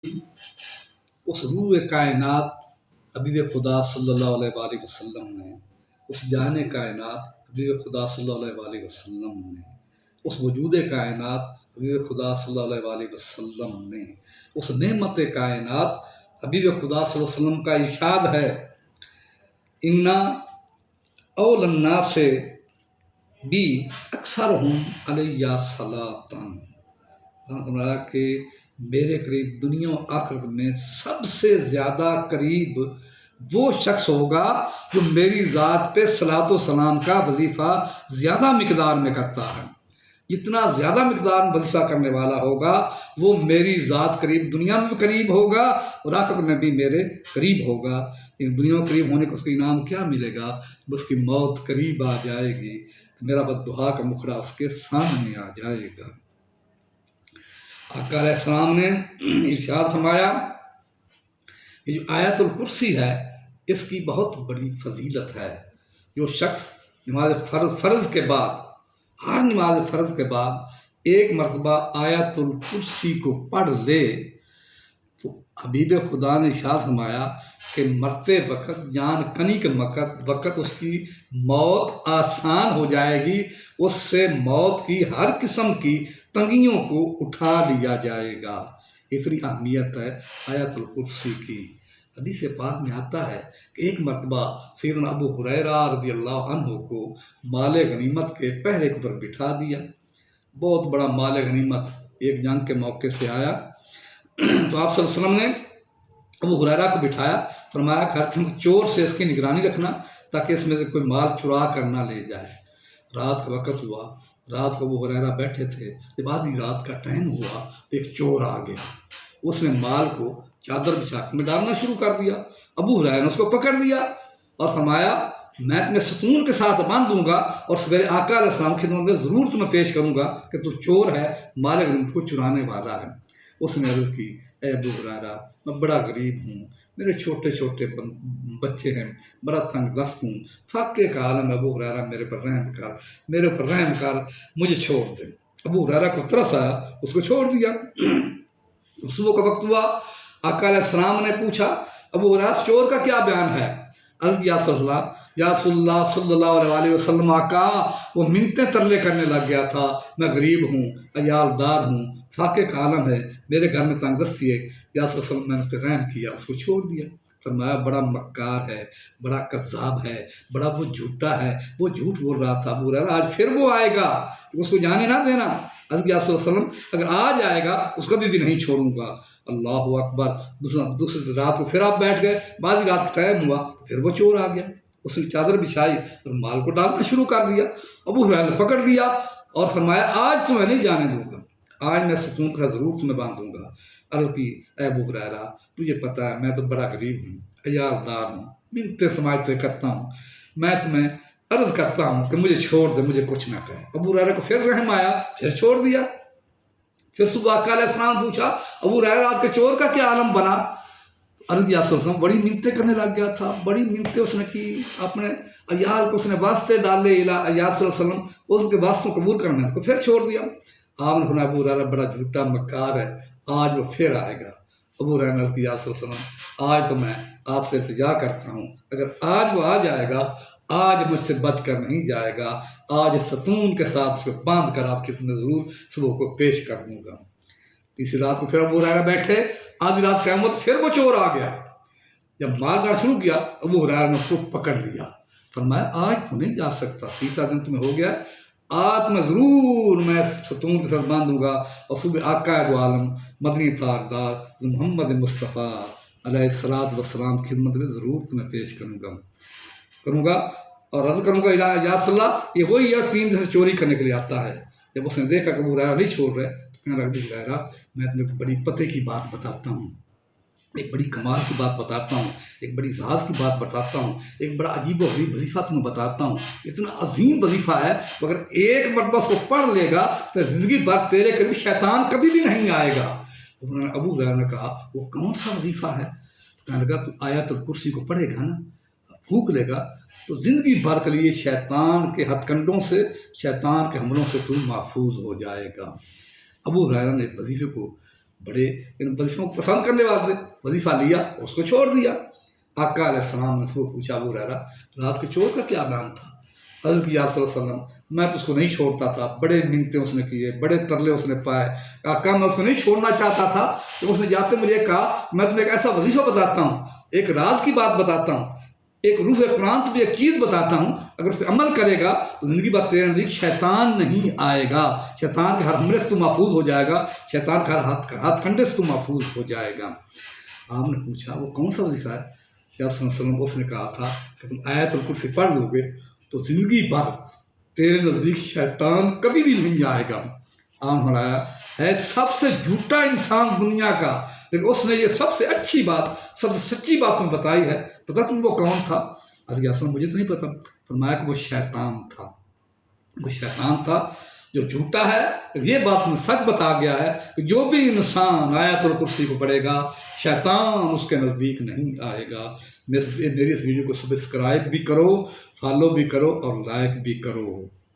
اس روح کائنات حبیب خدا صلی اللہ علیہ وآلہ وسلم نے، اس جان کائنات حبیب خدا صلی اللہ علیہ وآلہ وسلم نے، اس وجود کائنات حبیب خدا صلی اللہ علیہ وآلہ وسلم نے، اس نعمت کائنات حبیب خدا صلی اللہ علیہ وسلم کا ارشاد ہے، انا اول الناس بھی اکثرہم علیہ صلاۃً، فرمایا کہ میرے قریب دنیا و آخرت میں سب سے زیادہ قریب وہ شخص ہوگا جو میری ذات پہ صلاۃ و سلام کا وظیفہ زیادہ مقدار میں کرتا ہے۔ جتنا زیادہ مقدار میں وظیفہ کرنے والا ہوگا وہ میری ذات قریب دنیا میں بھی قریب ہوگا اور آخرت میں بھی میرے قریب ہوگا۔ لیکن دنیا میں قریب ہونے کو اس کا انعام کیا ملے گا؟ اس کی موت قریب آ جائے گی، میرا بددعا کا مکھڑا اس کے سامنے آ جائے گا۔ آقا علیہ السلام نے ارشاد فرمایا، یہ جو آیت الکرسی ہے اس کی بہت بڑی فضیلت ہے۔ جو شخص نماز فرض کے بعد، ہر نماز فرض کے بعد ایک مرتبہ آیت الکرسی کو پڑھ لے تو حبیب خدا نے ارشاد فرمایا کہ مرتے وقت، جان کنی کے وقت اس کی موت آسان ہو جائے گی، اس سے موت کی ہر قسم کی تنگیوں کو اٹھا لیا جائے گا۔ اتنی اہمیت ہے آیت الکرسی کی۔ حدیث پاک میں آتا ہے کہ ایک مرتبہ سیدنا ابو ہریرہ رضی اللہ عنہ کو مال غنیمت کے پہرے کے اوپر بٹھا دیا۔ بہت بڑا مال غنیمت ایک جنگ کے موقع سے آیا، تو آپ صلی اللہ علیہ وسلم نے ابو ہریرہ کو بٹھایا، فرمایا کہ ہر چور سے اس کی نگرانی رکھنا تاکہ اس میں سے کوئی مال چرا کر نہ لے جائے۔ رات کا وقت ہوا، رات کو ابو ہریرہ بیٹھے تھے، جب آدھی رات کا ٹائم ہوا ایک چور آ گیا، اس نے مال کو چادر بچھا میں ڈالنا شروع کر دیا۔ ابو ہریرہ نے اس کو پکڑ لیا اور فرمایا میں تمہیں ستون کے ساتھ باندھ دوں گا اور سویرے آقا علیہ السلام کی خدمت میں ضرور تمہیں پیش کروں گا کہ تو چور ہے، مال غنیمت کو چرانے والا ہے۔ اس نے عرض کی، اے ابو ہریرہ میں بڑا غریب ہوں، میرے چھوٹے چھوٹے بچے ہیں، بڑا تنگ دست ہوں، فاقے کا عالم ہے، ابو ہریرہ میرے پر رحم کر، میرے اوپر رحم کر، مجھے چھوڑ دے۔ ابو ہریرہ کو ترس آیا، اس کو چھوڑ دیا۔ صبح کا وقت ہوا، آقا علیہ السلام نے پوچھا ابو ہریرہ چور کا کیا بیان ہے؟ عرض یا رسول اللہ صلی اللہ علیہ وآلہ وسلم، آقا وہ منتیں ترلے کرنے لگ گیا تھا، میں غریب ہوں، عیال دار ہوں، فاقے کا عالم ہے، میرے گھر میں تنگ دستی ہے، یا رسول اللہ میں نے اس پہ رحم کیا، اس کو چھوڑ دیا۔ فرمایا بڑا مکار ہے، بڑا کذاب ہے، بڑا وہ جھوٹا ہے، وہ جھوٹ بول رہا تھا۔ ابو ہریرہ آج پھر وہ آئے گا، اس کو جانے نہ دینا۔ عرض یا رسول اللہ اگر آ جائے گا اس کو بھی نہیں چھوڑوں گا۔ اللہ اکبر۔ دوسری رات کو پھر آپ بیٹھ گئے، بعد رات کا ٹائم ہوا پھر وہ چور آ گیا، اس نے چادر بچھائی اور مال کو ڈالنا شروع کر دیا۔ ابو ہریرہ نے پکڑ دیا اور فرمایا آج تمہیں نہیں جانے دوں گا، آج میں ستون کا ضرور تمہیں باندھوں گا۔ عرض کی، اے ابو ہریرہ تجھے پتہ ہے میں تو بڑا غریب ہوں، عیال دار ہوں، منتیں سماجتیں کرتا ہوں، میں تمہیں عرض کرتا ہوں کہ مجھے چھوڑ دے، مجھے کچھ نہ کہے۔ ابو ہریرہ کو پھر رحم آیا، پھر چھوڑ دیا۔ پھر صبح آقا علیہ السلام پوچھا ابو ہریرہ آج کے چور کا کیا عالم بنا؟ عرض یا رسول اللہ بڑی منتیں کرنے لگ گیا تھا، بڑی منتیں اس نے کی، اپنے عیال کو اس نے واسطے ڈالے، یا رسول اللہ صلی اللہ علیہ وسلم اس کے واسطوں قبول کرنے کو پھر چھوڑ دیا۔ آپ نے فرمایا ابو ہریرہ بڑا جھوٹا مکار ہے، آج وہ پھر آئے گا۔ ابو ہریرہ نے عرض کی، یا رسول اللہ آج تو میں آپ سے التجا کرتا ہوں، اگر آج وہ آ جائے گا، آج مجھ سے بچ کر نہیں جائے گا، آج ستون کے ساتھ اس کو باندھ کر آپ کی خدمت میں ضرور صبح کو پیش کر دوں گا۔ تیسری رات کو پھر ابو ہریرہ بیٹھے، آدھی رات قیامت پھر وہ چور آ گیا۔ جب مارنا شروع کیا ابو ہریرہ نے اس کو پکڑ لیا، فرمایا آج تو نہیں جا سکتا، تیسرا دن تمہیں ہو گیا، آج میں ضرور میں ستون کے ساتھ باندھوں گا اور صبح آقا دو عالم مدنی تاجدار محمد مصطفیٰ علیہ الصلوۃ والسلام کی خدمت میں ضرور تمہیں پیش کروں گا اور عرض کروں گا یا رسول اللہ یہ وہی ہے 3 دن سے چوری کرنے کے لیے آتا ہے۔ جب اس نے دیکھا کہ ابو ہریرہ نہیں چھوڑ رہے تو کہنے لگا ابو ہریرہ میں تمہیں ایک بڑی پتے کی بات بتاتا ہوں، ایک بڑی کمال کی بات بتاتا ہوں، ایک بڑی راز کی بات بتاتا ہوں، ایک بڑا عجیب و غریب وظیفہ تمہیں بتاتا ہوں، اتنا عظیم وظیفہ ہے اگر ایک مرتبہ اس کو پڑھ لے گا تو زندگی بھر تیرے قریب شیطان کبھی بھی نہیں آئے گا۔ ابو ہریرہ نے کہا وہ کون سا وظیفہ ہے؟ کہنے لگا تو آیت الکرسی کو پڑھے گا نا، پھونک لے گا تو زندگی بھر کے لیے شیطان کے ہتھ کنڈوں سے، شیطان کے حملوں سے تو محفوظ ہو جائے گا۔ ابو ہریرہ نے اس وظیفے کو بڑے ان وظیفوں کو پسند کرنے والے تھے، وظیفہ لیا اس کو چھوڑ دیا۔ آقا علیہ السلام نے اس کو پوچھا ابو ہریرہ رات کے چور کا کیا نام تھا؟ عرض کیا صلی اللہ علیہ وسلم میں تو اس کو نہیں چھوڑتا تھا، بڑے منتیں اس نے کیے، بڑے ترلے اس نے پائے، آقا میں اس کو نہیں چھوڑنا چاہتا تھا، تو اس نے جاتے مجھے کہا میں تمہیں ایک ایسا وظیفہ بتاتا ہوں، ایک راز کی بات بتاتا ہوں، ایک روح قرآن تمہیں ایک چیز بتاتا ہوں، اگر اس پہ عمل کرے گا تو زندگی بھر تیرے نزدیک شیطان نہیں آئے گا، شیطان کے ہر حملے سے تو محفوظ ہو جائے گا، شیطان کے ہر ہاتھ کنڈے سے تو محفوظ ہو جائے گا۔ آپ نے پوچھا وہ کون سا وظیفہ ہے؟ یا صلی اللہ علیہ وسلم اس نے کہا تھا کہ تم آیت الکرسی پڑھ لو گے تو زندگی بھر تیرے نزدیک شیطان کبھی بھی نہیں آئے گا۔ آپ فرمایا ہے سب سے جھوٹا انسان دنیا کا، لیکن اس نے یہ سب سے اچھی بات، سب سے سچی بات تم بتائی ہے، پتہ تم وہ کون تھا؟ حضرت اصل مجھے تو نہیں پتا۔ فرمایا کہ وہ شیطان تھا، وہ شیطان تھا جو جھوٹا ہے۔ یہ بات میں سچ بتا گیا ہے کہ جو بھی انسان آیت الکرسی کو پڑھے گا شیطان اس کے نزدیک نہیں آئے گا۔ میری اس ویڈیو کو سبسکرائب بھی کرو، فالو بھی کرو اور لائک بھی کرو۔